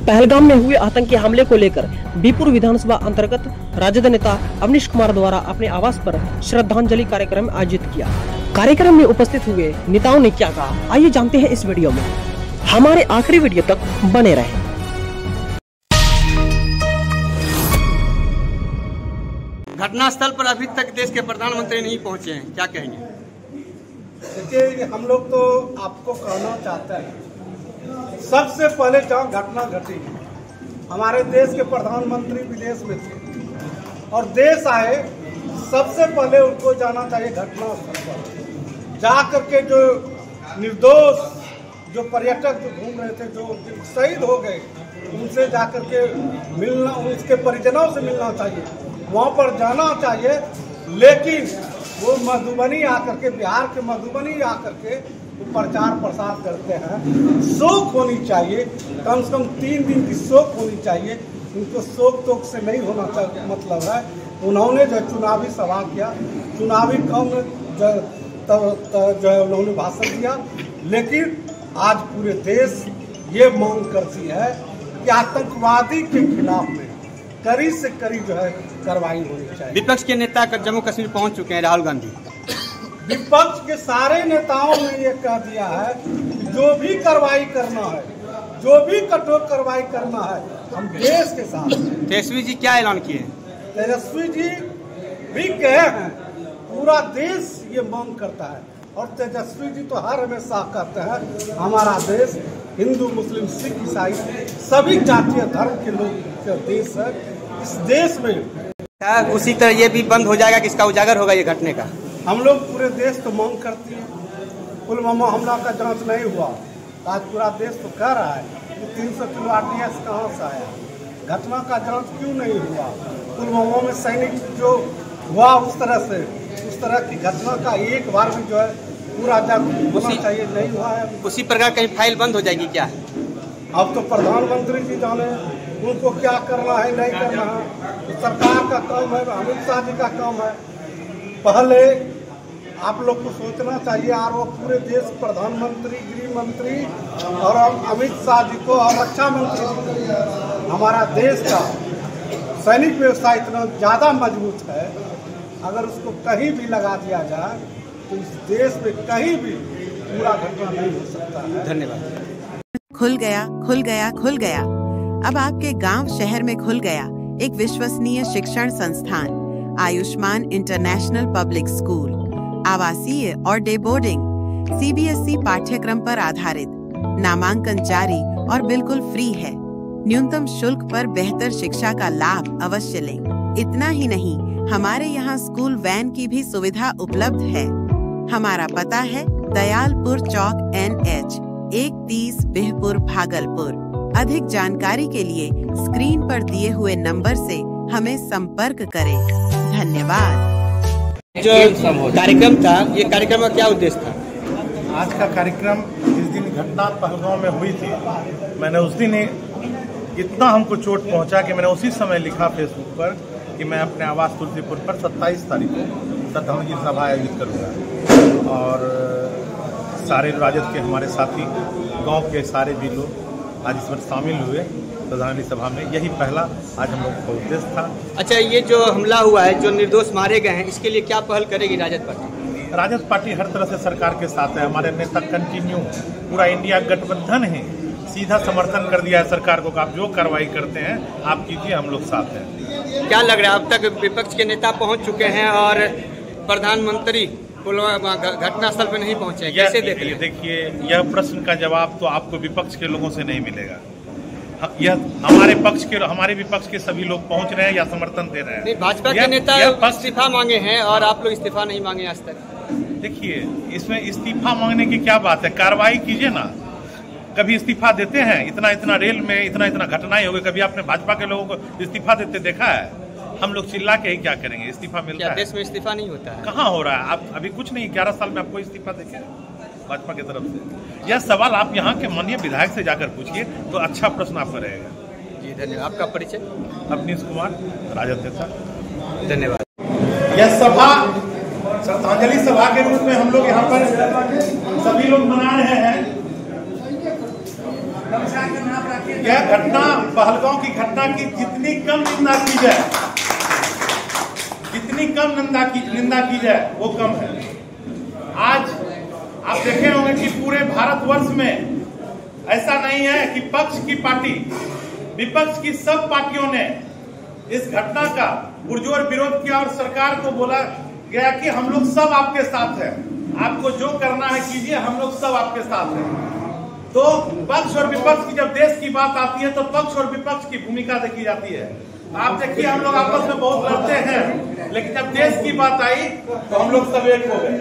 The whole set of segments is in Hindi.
पहलगाम में हुए आतंकी हमले को लेकर बीपुर विधानसभा अंतर्गत राजद नेता अवनीश कुमार द्वारा अपने आवास पर श्रद्धांजलि कार्यक्रम आयोजित किया। कार्यक्रम में उपस्थित हुए नेताओं ने क्या कहा, आइए जानते हैं इस वीडियो में। हमारे आखिरी वीडियो तक बने रहें। घटनास्थल पर अभी तक देश के प्रधानमंत्री नहीं पहुंचे हैं, क्या कहेंगे? देखिए, हम लोग तो आपको कहना चाहते हैं, सबसे पहले जहाँ घटना घटी, हमारे देश के प्रधानमंत्री विदेश में थे और देश आए, सबसे पहले उनको जाना चाहिए घटनास्थल पर जा करके। जो निर्दोष जो पर्यटक जो घूम रहे थे, जो शहीद हो गए, उनसे जा करके मिलना, उसके परिजनों से मिलना चाहिए, वहाँ पर जाना चाहिए। लेकिन वो मधुबनी आकर के, बिहार के मधुबनी आकर के प्रचार प्रसार करते हैं। शोक होनी चाहिए, कम से कम 3 दिन की शोक होनी चाहिए। उनको शोक तोक से नहीं होना चाहिए, मतलब है उन्होंने जो चुनावी सभा किया, चुनावी कम जो है उन्होंने भाषण दिया। लेकिन आज पूरे देश ये मांग करती है कि आतंकवादी के खिलाफ में कड़ी से कड़ी जो है कार्रवाई होनी चाहिए। विपक्ष के नेता जम्मू कश्मीर पहुंच चुके हैं, राहुल गांधी। विपक्ष के सारे नेताओं ने ये कह दिया है कि जो भी कार्रवाई करना है, जो भी कठोर कार्रवाई करना है, हम देश के साथ। तेजस्वी जी क्या ऐलान किए? तेजस्वी जी भी कहे हैं, पूरा देश ये मांग करता है। और तेजस्वी जी तो हर हमेशा कहते हैं, हमारा देश हिंदू, मुस्लिम, सिख, ईसाई सभी जातीय धर्म के लोग का देश है। इस देश में उसी तरह ये भी बंद हो जाएगा कि इसका उजागर होगा ये घटने का? हम लोग पूरे देश तो मांग करती है। पुलवामा हमला का जांच नहीं हुआ, आज पूरा देश तो कह रहा है कि 300 किलो RDS कहाँ से आया, घटना का जांच क्यों नहीं हुआ? पुलवामा में सैनिक जो हुआ, उस तरह की घटना का एक बार भी जो है पूरा जांच होना चाहिए, नहीं हुआ है। उसी प्रकार कहीं फाइल बंद हो जाएगी क्या? अब तो प्रधानमंत्री जी जाने उनको क्या करना है, नहीं करना है, तो सरकार का काम है, अमित शाह जी का काम है। पहले आप लोग को सोचना चाहिए, और वो पूरे देश प्रधानमंत्री, गृह मंत्री और अमित शाह जी को और रक्षा मंत्री जी को, हमारा देश का सैनिक व्यवस्था इतना ज़्यादा मजबूत है, अगर उसको कहीं भी लगा दिया जाए तो इस देश में कहीं भी पूरा घटना नहीं हो सकता है। धन्यवाद। खुल गया, खुल गया, खुल गया। अब आपके गांव शहर में खुल गया एक विश्वसनीय शिक्षण संस्थान, आयुष्मान इंटरनेशनल पब्लिक स्कूल। आवासीय और डे बोर्डिंग, CBSE पाठ्यक्रम पर आधारित, नामांकन जारी और बिल्कुल फ्री है। न्यूनतम शुल्क पर बेहतर शिक्षा का लाभ अवश्य लें। इतना ही नहीं, हमारे यहाँ स्कूल वैन की भी सुविधा उपलब्ध है। हमारा पता है दयालपुर चौक NH 130 बिहपुर भागलपुर। अधिक जानकारी के लिए स्क्रीन पर दिए हुए नंबर से हमें संपर्क करें। धन्यवाद। जो कार्यक्रम था, ये कार्यक्रम का क्या उद्देश्य था? आज का कार्यक्रम जिस दिन घटना पहलगाम में हुई थी, मैंने उस दिन इतना हमको चोट पहुंचा कि मैंने उसी समय लिखा फेसबुक पर कि मैं अपने आवास तुलसीपुर पर 27 तारीख को श्रद्धांजलि सभा आयोजित करूँगा। और सारे राजद के हमारे साथी, गांव के सारे भी लोग आज इसमें शामिल हुए श्रद्धांजलि सभा में। यही पहला आज हम लोग का उद्देश्य था। अच्छा, ये जो हमला हुआ है, जो निर्दोष मारे गए हैं, इसके लिए क्या पहल करेगी राजद पार्टी? राजद पार्टी हर तरह से सरकार के साथ है। हमारे नेता कंटिन्यू पूरा इंडिया गठबंधन है, सीधा समर्थन कर दिया है सरकार को, आप जो कार्रवाई करते हैं आप कीजिए, हम लोग साथ हैं। क्या लग रहा है, अब तक विपक्ष के नेता पहुंच चुके हैं और प्रधानमंत्री घटनास्थल पर नहीं पहुंचे, कैसे देख रहे हैं? देखिए, यह प्रश्न का जवाब तो आपको विपक्ष के लोगों से नहीं मिलेगा। यह हमारे विपक्ष के सभी लोग पहुंच रहे हैं या समर्थन दे रहे हैं। भाजपा के नेता इस्तीफा मांगे हैं और आप लोग इस्तीफा नहीं मांगे आज तक। देखिए, इसमें इस्तीफा मांगने की क्या बात है, कार्रवाई कीजिए ना। कभी इस्तीफा देते हैं? इतना रेल में इतना घटनाएं हो गई, कभी आपने भाजपा के लोगों को इस्तीफा देते देखा है? हम लोग चिल्ला के ही क्या करेंगे, इस्तीफा मिलता है? देश में इस्तीफा नहीं होता है। कहाँ हो रहा है? आप अभी कुछ नहीं, 11 साल में आपको इस्तीफा देखे भाजपा की तरफ से? यह सवाल आप यहाँ के माननीय विधायक से जाकर पूछिए तो अच्छा प्रश्न आपका रहेगा। जी धन्यवाद। आपका परिचय? अवनीश कुमार, राजद नेता। धन्यवाद। यह सभा श्रद्धांजलि सभा के रूप में हम लोग यहाँ पर सभी लोग मना रहे हैं। यह घटना, पहलगांव की घटना की जितनी कम निंदा की जाए, जितनी कम निंदा की जाए वो कम है। आज आप देखे होंगे कि पूरे भारतवर्ष में ऐसा नहीं है कि पक्ष की पार्टी, विपक्ष की सब पार्टियों ने इस घटना का पुरजोर विरोध किया और सरकार को बोला गया कि हम लोग सब आपके साथ हैं, आपको जो करना है कीजिए, हम लोग सब आपके साथ हैं। तो पक्ष और विपक्ष की जब देश की बात आती है तो पक्ष और विपक्ष की भूमिका देखी जाती है। आप देखिए हम लोग आपस में बहुत लड़ते हैं, लेकिन जब देश की बात आई तो हम लोग सब एक हो गए।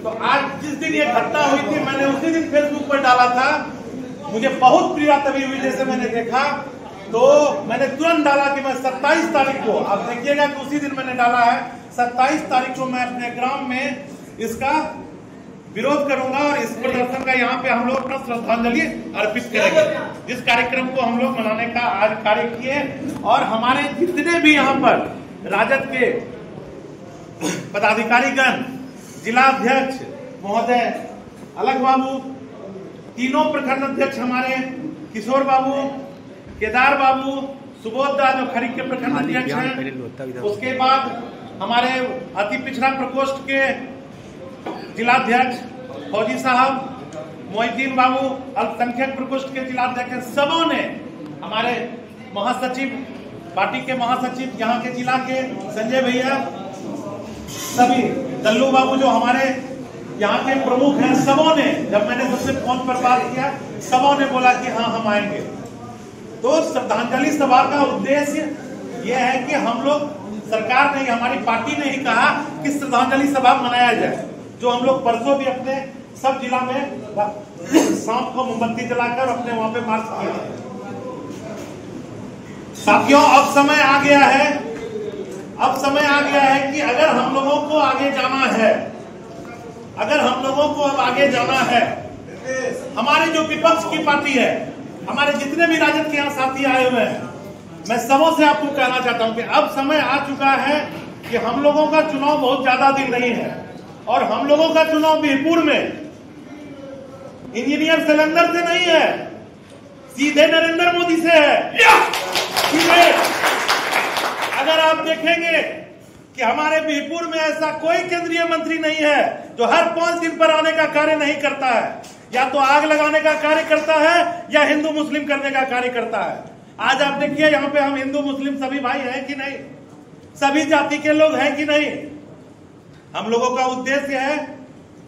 तो आज जिस दिन ये घटना हुई थी, मैंने उसी दिन फेसबुक पर डाला था, मुझे बहुत पीड़ा तभी हुई जैसे मैंने देखा, तो मैंने तुरंत डाला कि मैं 27 तारीख को, आप देखिएगा कि उसी दिन मैंने डाला है 27 तारीख को मैं अपने ग्राम में इसका विरोध करूंगा और इस प्रदर्शन का यहाँ पे हम लोग अपना श्रद्धांजलि अर्पित करेंगे। जिस कार्यक्रम को हम लोग मनाने का आज कार्य किए और हमारे जितने भी यहाँ पर राजद के पदाधिकारीगण, जिला अध्यक्ष महोदय, अलग बाबू, तीनों प्रखंड अध्यक्ष हमारे, किशोर बाबू, केदार बाबू, सुबोध दा जो खरीक के प्रखंड अध्यक्ष हैं, उसके बाद हमारे अति पिछड़ा प्रकोष्ठ के जिलाध्यक्ष फौजी साहब, मोहिद्दीन बाबू अल्पसंख्यक प्रकोष्ठ के जिलाध्यक्ष, सबों ने, हमारे महासचिव, पार्टी के महासचिव यहाँ के जिला के संजय भैया, सभी दल्लू बाबू जो हमारे यहाँ के प्रमुख हैं, सबों ने, जब मैंने सबसे फोन पर बात किया, सबों ने बोला कि हाँ हम आएंगे। तो श्रद्धांजलि सभा का उद्देश्य यह है कि हम लोग, सरकार ने, हमारी पार्टी ने ही कहा कि श्रद्धांजलि सभा मनाया जाए, जो हम लोग परसों भी अपने सब जिला में शाम को मोमबत्ती जलाकर अपने वहां पे मार्च किए। साथियों, अब समय आ गया है, अब समय आ गया है कि अगर हम लोगों को आगे जाना है, अगर हम लोगों को अब आगे जाना है, हमारे जो विपक्ष की पार्टी है, हमारे जितने भी राजद के यहाँ साथी आए हुए हैं, मैं सबों से आपको कहना चाहता हूं कि अब समय आ चुका है कि हम लोगों का चुनाव बहुत ज्यादा दिन नहीं है और हम लोगों का चुनाव बीरपुर में इंजीनियर सिलेंडर से नहीं है, सीधे नरेंद्र मोदी से है। सीधे अगर आप देखेंगे कि हमारे बीरपुर में ऐसा कोई केंद्रीय मंत्री नहीं है जो हर 5 दिन पर आने का कार्य नहीं करता है, या तो आग लगाने का कार्य करता है या हिंदू मुस्लिम करने का कार्य करता है। आज आप देखिए यहाँ पे हम हिंदू मुस्लिम सभी भाई हैं कि नहीं, सभी जाति के लोग हैं कि नहीं। हम लोगों का उद्देश्य है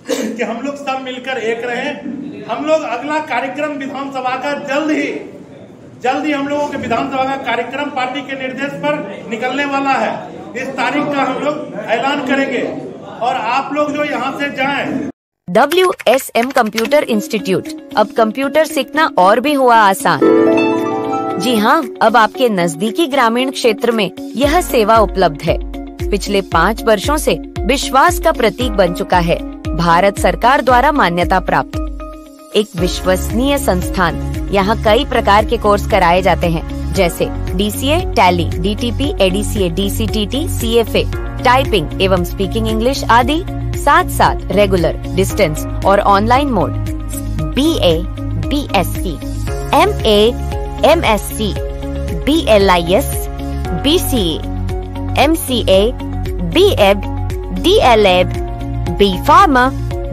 कि हम लोग सब मिलकर एक रहें। हम लोग अगला कार्यक्रम विधानसभा का जल्द ही हम लोगों के विधानसभा का कार्यक्रम पार्टी के निर्देश पर निकलने वाला है। इस तारीख का हम लोग ऐलान करेंगे और आप लोग जो यहाँ से जाएं। WSM कंप्यूटर इंस्टीट्यूट, अब कंप्यूटर सीखना और भी हुआ आसान। जी हाँ, अब आपके नजदीकी ग्रामीण क्षेत्र में यह सेवा उपलब्ध है। पिछले 5 वर्षों से विश्वास का प्रतीक बन चुका है। भारत सरकार द्वारा मान्यता प्राप्त एक विश्वसनीय संस्थान। यहाँ कई प्रकार के कोर्स कराए जाते हैं, जैसे DCA, tally, DTP, ADCA, DCTT, CFA, typing एवं स्पीकिंग इंग्लिश आदि, साथ रेगुलर, डिस्टेंस और online mode, BA, BSc, MA, MSc, BLIS, BCA, MCA, BEd, DLEd, B Pharma,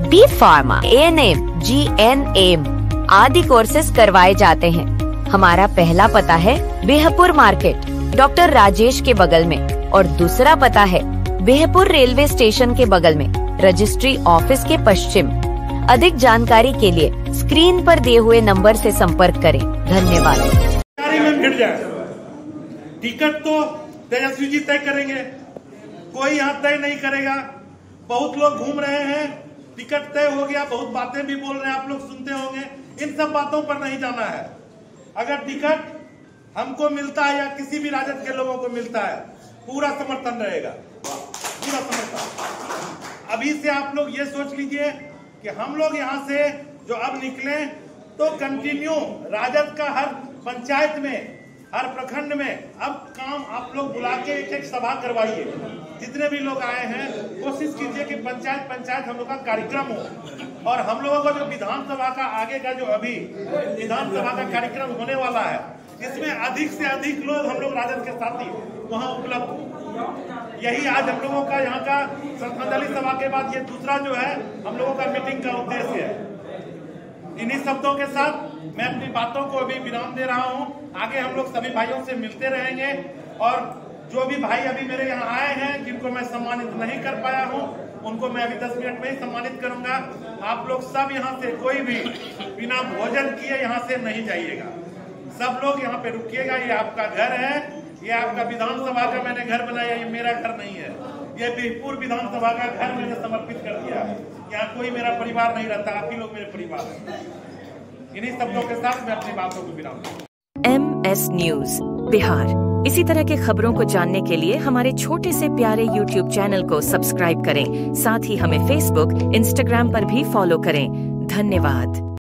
B Pharma, ANM, GNM आदि कोर्सेज करवाए जाते हैं। हमारा पहला पता है बिहपुर मार्केट, डॉक्टर राजेश के बगल में, और दूसरा पता है बिहपुर रेलवे स्टेशन के बगल में, रजिस्ट्री ऑफिस के पश्चिम। अधिक जानकारी के लिए स्क्रीन पर दिए हुए नंबर से संपर्क करें। धन्यवाद। टिकट तो तेजस्वी जी तय करेंगे, कोई यहाँ तय नहीं करेगा। बहुत लोग घूम रहे हैं, टिकट तय हो गया, बहुत बातें भी बोल रहे हैं, आप लोग सुनते होंगे। इन सब बातों पर नहीं जाना है। अगर टिकट हमको मिलता है या किसी भी राजद के लोगों को मिलता है, पूरा समर्थन रहेगा, पूरा समर्थन। अभी से आप लोग ये सोच लीजिए कि हम लोग यहाँ से जो अब निकले तो कंटिन्यू राजद का हर पंचायत में हर प्रखंड में अब काम आप लोग बुला के एक सभा करवाइए। जितने भी लोग आए हैं कोशिश कीजिए कि पंचायत हम लोग का कार्यक्रम हो। और हम लोगों का जो विधानसभा का आगे का जो अभी विधानसभा का कार्यक्रम होने वाला है, इसमें अधिक से अधिक लोग हम लोग राजद के साथी वहाँ उपलब्ध हो। यही आज हम लोगों का यहाँ का श्रद्धांजलि सभा के बाद ये दूसरा जो है हम लोगों का मीटिंग का उद्देश्य है। इन्हीं शब्दों के साथ मैं अपनी बातों को अभी विराम दे रहा हूं। आगे हम लोग सभी भाइयों से मिलते रहेंगे और जो भी भाई अभी मेरे यहाँ आए हैं जिनको मैं सम्मानित नहीं कर पाया हूं, उनको मैं अभी 10 मिनट में ही सम्मानित करूंगा। आप लोग सब यहाँ से कोई भी बिना भोजन किए यहाँ से नहीं जाइएगा। सब लोग यहाँ पे रुकिएगा। ये आपका घर है, ये आपका विधानसभा का मैंने घर बनाया, ये मेरा घर नहीं है। ये बिहपुर विधानसभा का घर मैंने समर्पित कर दिया। यहाँ कोई मेरा परिवार नहीं रहता, आप ही लोग मेरे परिवार हैं। इन्हीं शब्दों के साथ मैं अपनी बातों को विराम दूं। MS news Bihar. इसी तरह के खबरों को जानने के लिए हमारे छोटे से प्यारे YouTube चैनल को सब्सक्राइब करें। साथ ही हमें Facebook, Instagram पर भी फॉलो करें। धन्यवाद।